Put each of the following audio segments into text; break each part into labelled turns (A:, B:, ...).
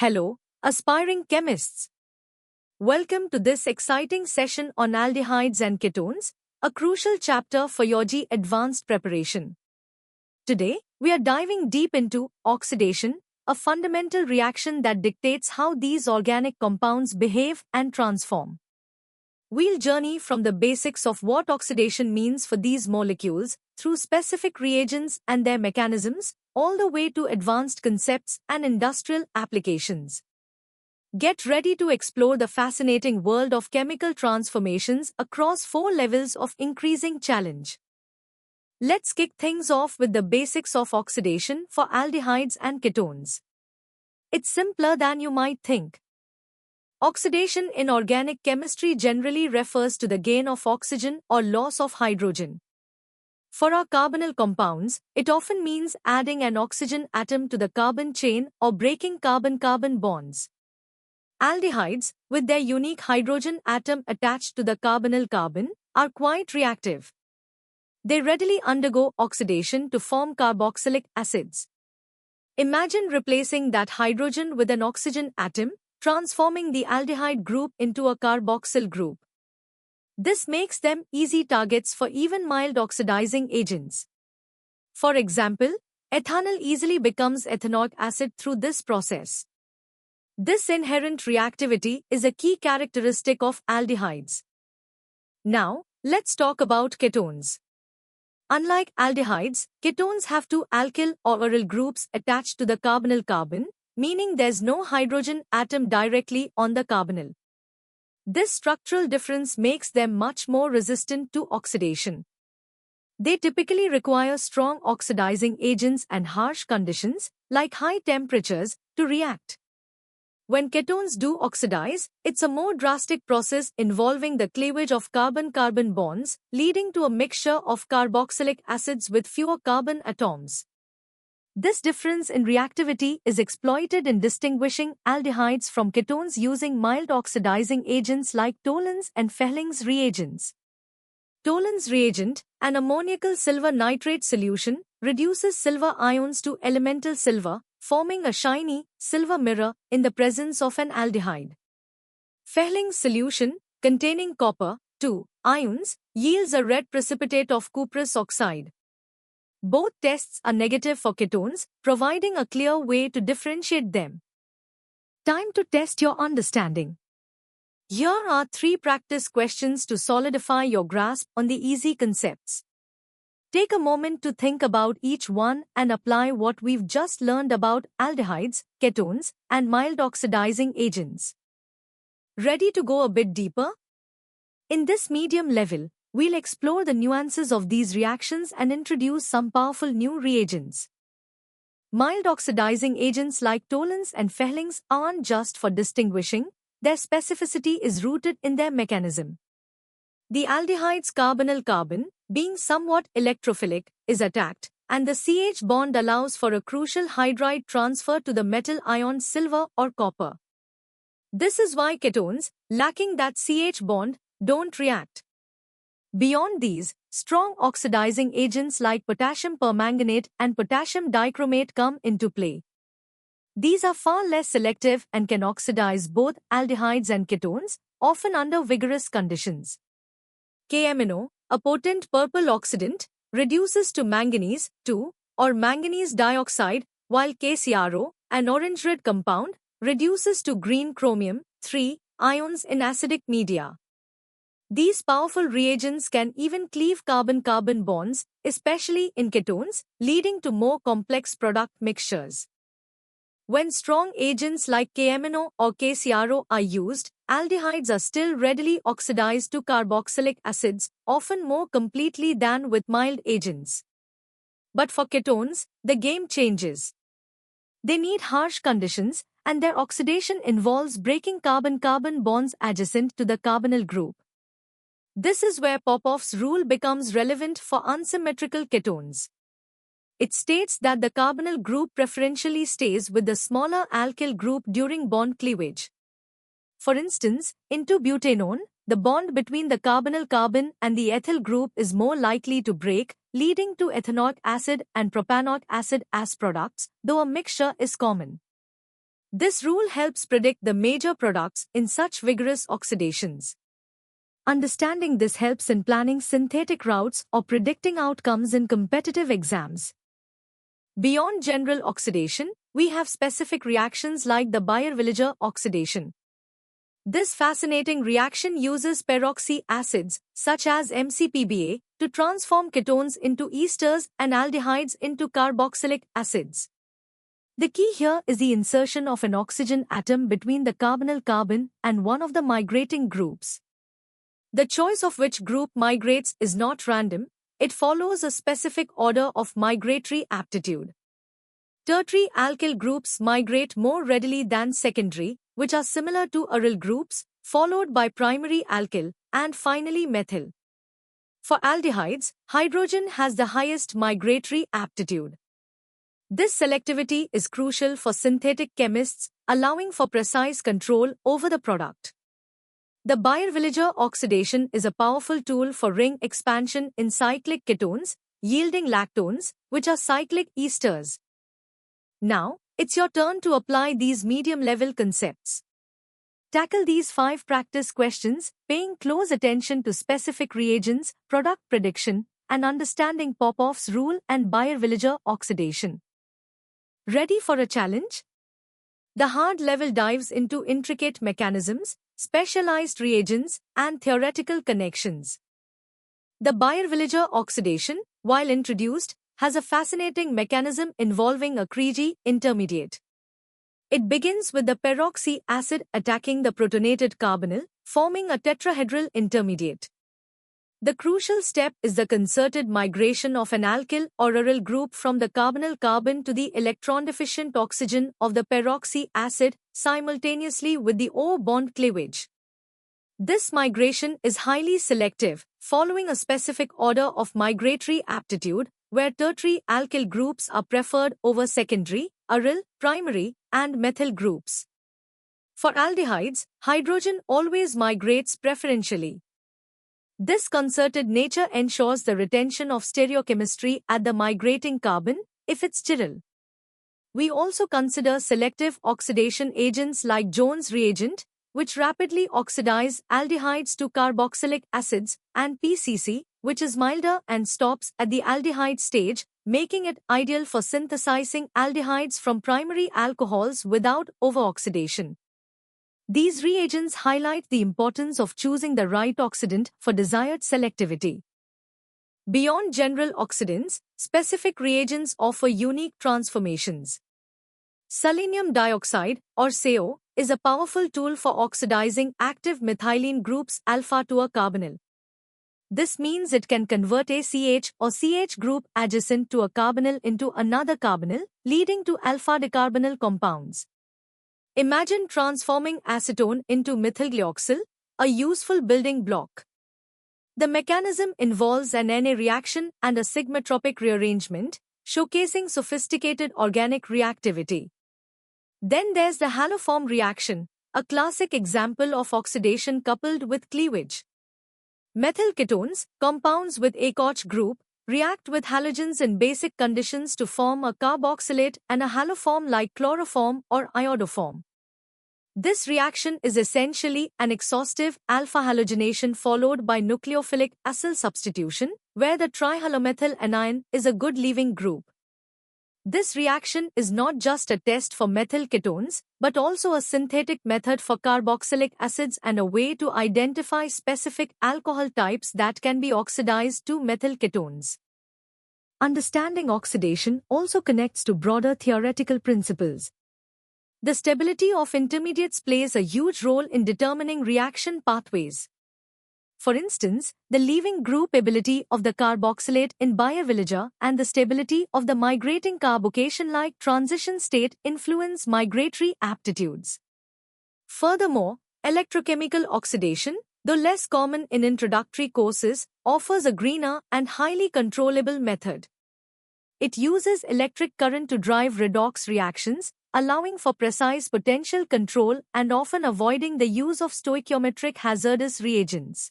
A: Hello, aspiring chemists. Welcome to this exciting session on aldehydes and ketones, a crucial chapter for your advanced preparation. Today, we are diving deep into oxidation, a fundamental reaction that dictates how these organic compounds behave and transform. We'll journey from the basics of what oxidation means for these molecules through specific reagents and their mechanisms, all the way to advanced concepts and industrial applications. Get ready to explore the fascinating world of chemical transformations across 4 levels of increasing challenge. Let's kick things off with the basics of oxidation for aldehydes and ketones. It's simpler than you might think. Oxidation in organic chemistry generally refers to the gain of oxygen or loss of hydrogen. For our carbonyl compounds, it often means adding an oxygen atom to the carbon chain or breaking carbon-carbon bonds. Aldehydes, with their unique hydrogen atom attached to the carbonyl carbon, are quite reactive. They readily undergo oxidation to form carboxylic acids. Imagine replacing that hydrogen with an oxygen atom, transforming the aldehyde group into a carboxyl group. This makes them easy targets for even mild oxidizing agents. For example, ethanol easily becomes ethanoic acid through this process. This inherent reactivity is a key characteristic of aldehydes. Now, let's talk about ketones. Unlike aldehydes, ketones have two alkyl or aryl groups attached to the carbonyl carbon, meaning there's no hydrogen atom directly on the carbonyl. This structural difference makes them much more resistant to oxidation. They typically require strong oxidizing agents and harsh conditions, like high temperatures, to react. When ketones do oxidize, it's a more drastic process involving the cleavage of carbon-carbon bonds, leading to a mixture of carboxylic acids with fewer carbon atoms. This difference in reactivity is exploited in distinguishing aldehydes from ketones using mild oxidizing agents like Tollens and Fehling's reagents. Tollens reagent, an ammoniacal silver nitrate solution, reduces silver ions to elemental silver, forming a shiny, silver mirror in the presence of an aldehyde. Fehling's solution, containing copper, ions, yields a red precipitate of cuprous oxide. Both tests are negative for ketones, providing a clear way to differentiate them. Time to test your understanding. Here are 3 practice questions to solidify your grasp on the easy concepts. Take a moment to think about each one and apply what we've just learned about aldehydes, ketones, and mild oxidizing agents. Ready to go a bit deeper? In this medium level, we'll explore the nuances of these reactions and introduce some powerful new reagents. Mild oxidizing agents like Tollens and Fehling's aren't just for distinguishing, their specificity is rooted in their mechanism. The aldehyde's carbonyl carbon, being somewhat electrophilic, is attacked, and the CH bond allows for a crucial hydride transfer to the metal ion silver or copper. This is why ketones, lacking that CH bond, don't react. Beyond these, strong oxidizing agents like potassium permanganate and potassium dichromate come into play. These are far less selective and can oxidize both aldehydes and ketones, often under vigorous conditions. K-amino, a potent purple oxidant, reduces to manganese, or manganese dioxide, while KCRO, an orange-red compound, reduces to green chromium, ions in acidic media. These powerful reagents can even cleave carbon-carbon bonds, especially in ketones, leading to more complex product mixtures. When strong agents like K-amino or KCRO are used, aldehydes are still readily oxidized to carboxylic acids, often more completely than with mild agents. But for ketones, the game changes. They need harsh conditions, and their oxidation involves breaking carbon-carbon bonds adjacent to the carbonyl group. This is where Popoff's rule becomes relevant for unsymmetrical ketones. It states that the carbonyl group preferentially stays with the smaller alkyl group during bond cleavage. For instance, in 2-butanone, the bond between the carbonyl carbon and the ethyl group is more likely to break, leading to ethanoic acid and propanoic acid as products, though a mixture is common. This rule helps predict the major products in such vigorous oxidations. Understanding this helps in planning synthetic routes or predicting outcomes in competitive exams. Beyond general oxidation, we have specific reactions like the Baeyer-Villiger oxidation. This fascinating reaction uses peroxy acids, such as MCPBA, to transform ketones into esters and aldehydes into carboxylic acids. The key here is the insertion of an oxygen atom between the carbonyl carbon and one of the migrating groups. The choice of which group migrates is not random, it follows a specific order of migratory aptitude. Tertiary alkyl groups migrate more readily than secondary, which are similar to aryl groups, followed by primary alkyl, and finally methyl. For aldehydes, hydrogen has the highest migratory aptitude. This selectivity is crucial for synthetic chemists, allowing for precise control over the product. The Baeyer-Villiger oxidation is a powerful tool for ring expansion in cyclic ketones, yielding lactones, which are cyclic esters. Now, it's your turn to apply these medium-level concepts. Tackle these 5 practice questions, paying close attention to specific reagents, product prediction, and understanding Popoff's rule and Baeyer-Villiger oxidation. Ready for a challenge? The hard level dives into intricate mechanisms, specialized reagents, and theoretical connections. The Baeyer-Villiger oxidation, while introduced, has a fascinating mechanism involving a Cree intermediate. It begins with the peroxy acid attacking the protonated carbonyl, forming a tetrahedral intermediate. The crucial step is the concerted migration of an alkyl or aryl group from the carbonyl carbon to the electron-deficient oxygen of the peroxy acid simultaneously with the O bond cleavage. This migration is highly selective, following a specific order of migratory aptitude, where tertiary alkyl groups are preferred over secondary, aryl, primary, and methyl groups. For aldehydes, hydrogen always migrates preferentially. This concerted nature ensures the retention of stereochemistry at the migrating carbon, if it's chiral. We also consider selective oxidation agents like Jones reagent, which rapidly oxidize aldehydes to carboxylic acids, and PCC, which is milder and stops at the aldehyde stage, making it ideal for synthesizing aldehydes from primary alcohols without overoxidation. These reagents highlight the importance of choosing the right oxidant for desired selectivity. Beyond general oxidants, specific reagents offer unique transformations. Selenium dioxide, or SeO, is a powerful tool for oxidizing active methylene groups alpha to a carbonyl. This means it can convert a CH or CH group adjacent to a carbonyl into another carbonyl, leading to alpha-decarbonyl compounds. Imagine transforming acetone into methylglyoxal, a useful building block. The mechanism involves an Na reaction and a sigmatropic rearrangement, showcasing sophisticated organic reactivity. Then there's the haloform reaction, a classic example of oxidation coupled with cleavage. Methyl ketones, compounds with a Koch group, react with halogens in basic conditions to form a carboxylate and a haloform like chloroform or iodoform. This reaction is essentially an exhaustive alpha halogenation followed by nucleophilic acyl substitution, where the trihalomethyl anion is a good leaving group. This reaction is not just a test for methyl ketones, but also a synthetic method for carboxylic acids and a way to identify specific alcohol types that can be oxidized to methyl ketones. Understanding oxidation also connects to broader theoretical principles. The stability of intermediates plays a huge role in determining reaction pathways. For instance, the leaving group ability of the carboxylate in Baeyer-Villiger and the stability of the migrating carbocation-like transition state influence migratory aptitudes. Furthermore, electrochemical oxidation, though less common in introductory courses, offers a greener and highly controllable method. It uses electric current to drive redox reactions, allowing for precise potential control and often avoiding the use of stoichiometric hazardous reagents.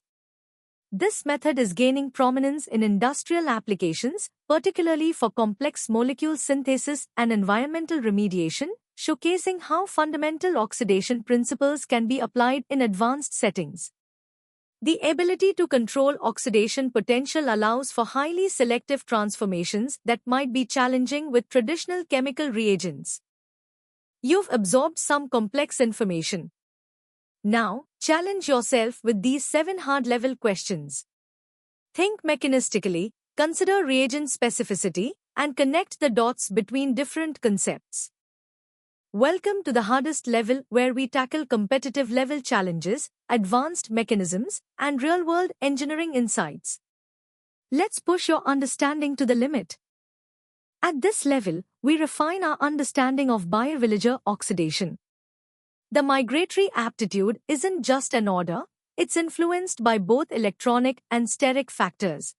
A: This method is gaining prominence in industrial applications, particularly for complex molecule synthesis and environmental remediation, showcasing how fundamental oxidation principles can be applied in advanced settings. The ability to control oxidation potential allows for highly selective transformations that might be challenging with traditional chemical reagents. You've absorbed some complex information. Now, challenge yourself with these 7 hard-level questions. Think mechanistically, consider reagent specificity, and connect the dots between different concepts. Welcome to the hardest level, where we tackle competitive level challenges, advanced mechanisms, and real-world engineering insights. Let's push your understanding to the limit. At this level, we refine our understanding of Baeyer-Villiger oxidation. The migratory aptitude isn't just an order, it's influenced by both electronic and steric factors.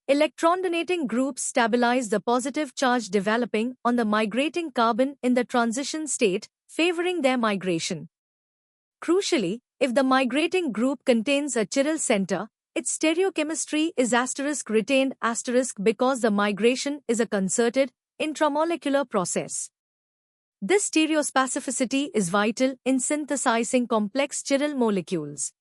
A: Electron-donating groups stabilize the positive charge developing on the migrating carbon in the transition state, favoring their migration. Crucially, if the migrating group contains a chiral center, its stereochemistry is *retained* because the migration is a concerted, intramolecular process. This stereospecificity is vital in synthesizing complex chiral molecules.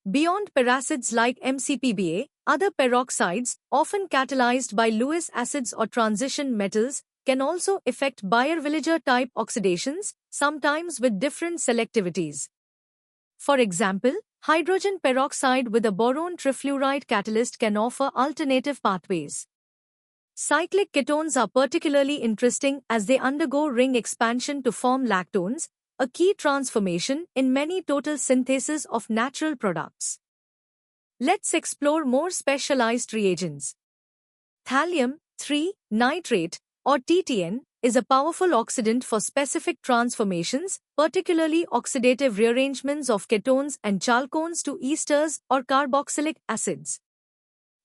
A: Beyond peracids like MCPBA, other peroxides, often catalyzed by Lewis acids or transition metals, can also affect Baeyer-Villiger type oxidations, sometimes with different selectivities. For example, hydrogen peroxide with a boron trifluoride catalyst can offer alternative pathways. Cyclic ketones are particularly interesting as they undergo ring expansion to form lactones, a key transformation in many total syntheses of natural products. Let's explore more specialized reagents. Thallium 3-nitrate, or TTN, is a powerful oxidant for specific transformations, particularly oxidative rearrangements of ketones and chalcones to esters or carboxylic acids.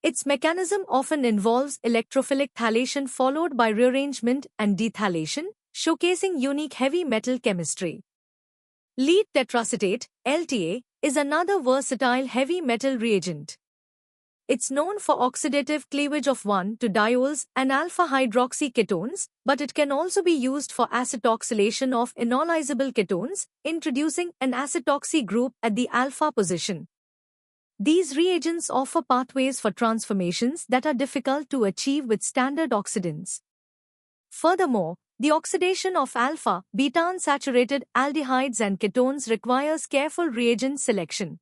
A: Its mechanism often involves electrophilic thalation followed by rearrangement and dethalation, showcasing unique heavy metal chemistry. Lead tetracetate, LTA, is another versatile heavy metal reagent. It's known for oxidative cleavage of 1,2-diols and alpha-hydroxy ketones, but it can also be used for acetoxylation of enolizable ketones, introducing an acetoxy group at the alpha position. These reagents offer pathways for transformations that are difficult to achieve with standard oxidants. Furthermore, the oxidation of alpha, beta-unsaturated aldehydes and ketones requires careful reagent selection.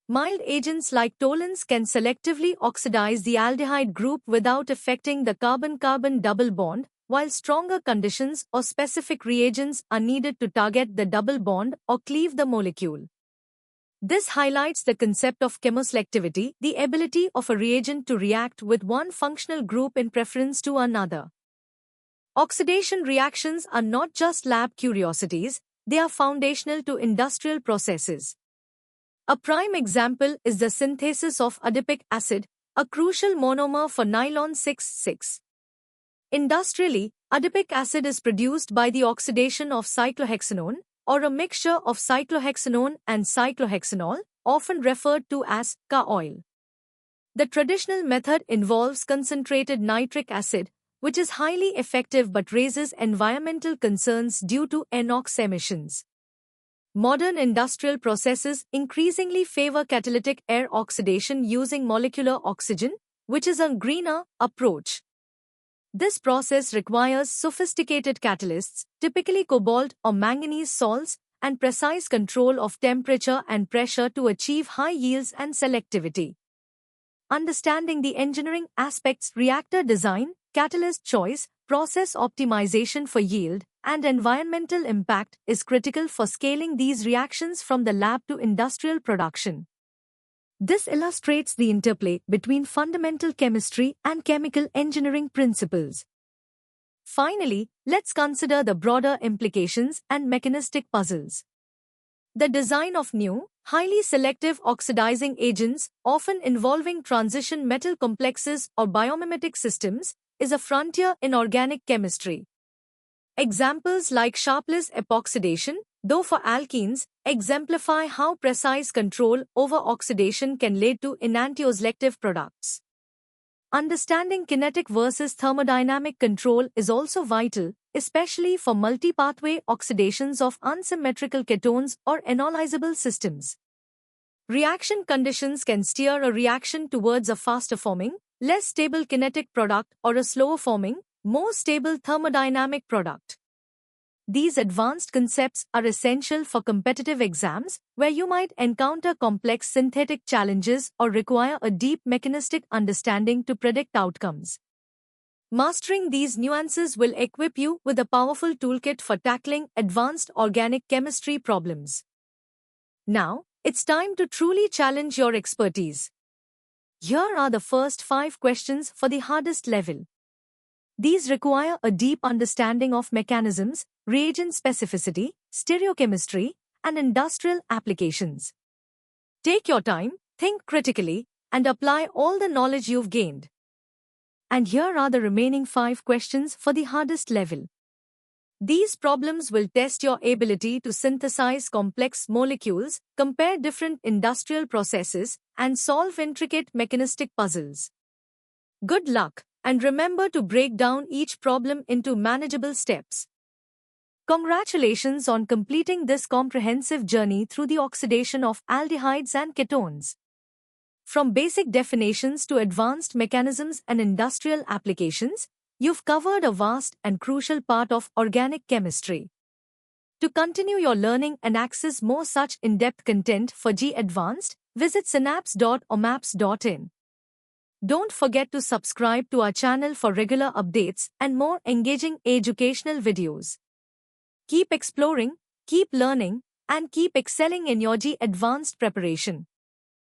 A: Mild agents like toluenes can selectively oxidize the aldehyde group without affecting the carbon-carbon double bond, while stronger conditions or specific reagents are needed to target the double bond or cleave the molecule. This highlights the concept of chemoselectivity, the ability of a reagent to react with one functional group in preference to another. Oxidation reactions are not just lab curiosities, they are foundational to industrial processes. A prime example is the synthesis of adipic acid, a crucial monomer for nylon 6,6. Industrially, adipic acid is produced by the oxidation of cyclohexanone, or a mixture of cyclohexanone and cyclohexanol, often referred to as Ca oil. The traditional method involves concentrated nitric acid, which is highly effective but raises environmental concerns due to NOx emissions. Modern industrial processes increasingly favor catalytic air oxidation using molecular oxygen, which is a greener approach. This process requires sophisticated catalysts, typically cobalt or manganese salts, and precise control of temperature and pressure to achieve high yields and selectivity. Understanding the engineering aspects, reactor design, catalyst choice, process optimization for yield, and environmental impact is critical for scaling these reactions from the lab to industrial production. This illustrates the interplay between fundamental chemistry and chemical engineering principles. Finally, let's consider the broader implications and mechanistic puzzles. The design of new, highly selective oxidizing agents, often involving transition metal complexes or biomimetic systems, is a frontier in organic chemistry. Examples like sharpless epoxidation, though for alkenes, exemplify how precise control over oxidation can lead to enantioselective products. Understanding kinetic versus thermodynamic control is also vital, especially for multi-pathway oxidations of unsymmetrical ketones or enolizable systems. Reaction conditions can steer a reaction towards a faster-forming, less stable kinetic product or a slower-forming, more stable thermodynamic product. These advanced concepts are essential for competitive exams, where you might encounter complex synthetic challenges or require a deep mechanistic understanding to predict outcomes. Mastering these nuances will equip you with a powerful toolkit for tackling advanced organic chemistry problems. Now, it's time to truly challenge your expertise. Here are the first 5 questions for the hardest level. These require a deep understanding of mechanisms, reagent specificity, stereochemistry, and industrial applications. Take your time, think critically, and apply all the knowledge you've gained. And here are the remaining 5 questions for the hardest level. These problems will test your ability to synthesize complex molecules, compare different industrial processes, and solve intricate mechanistic puzzles. Good luck, and remember to break down each problem into manageable steps. Congratulations on completing this comprehensive journey through the oxidation of aldehydes and ketones. From basic definitions to advanced mechanisms and industrial applications, you've covered a vast and crucial part of organic chemistry. To continue your learning and access more such in-depth content for G Advanced, visit synapse.omaps.in. Don't forget to subscribe to our channel for regular updates and more engaging educational videos. Keep exploring, keep learning, and keep excelling in your G Advanced preparation.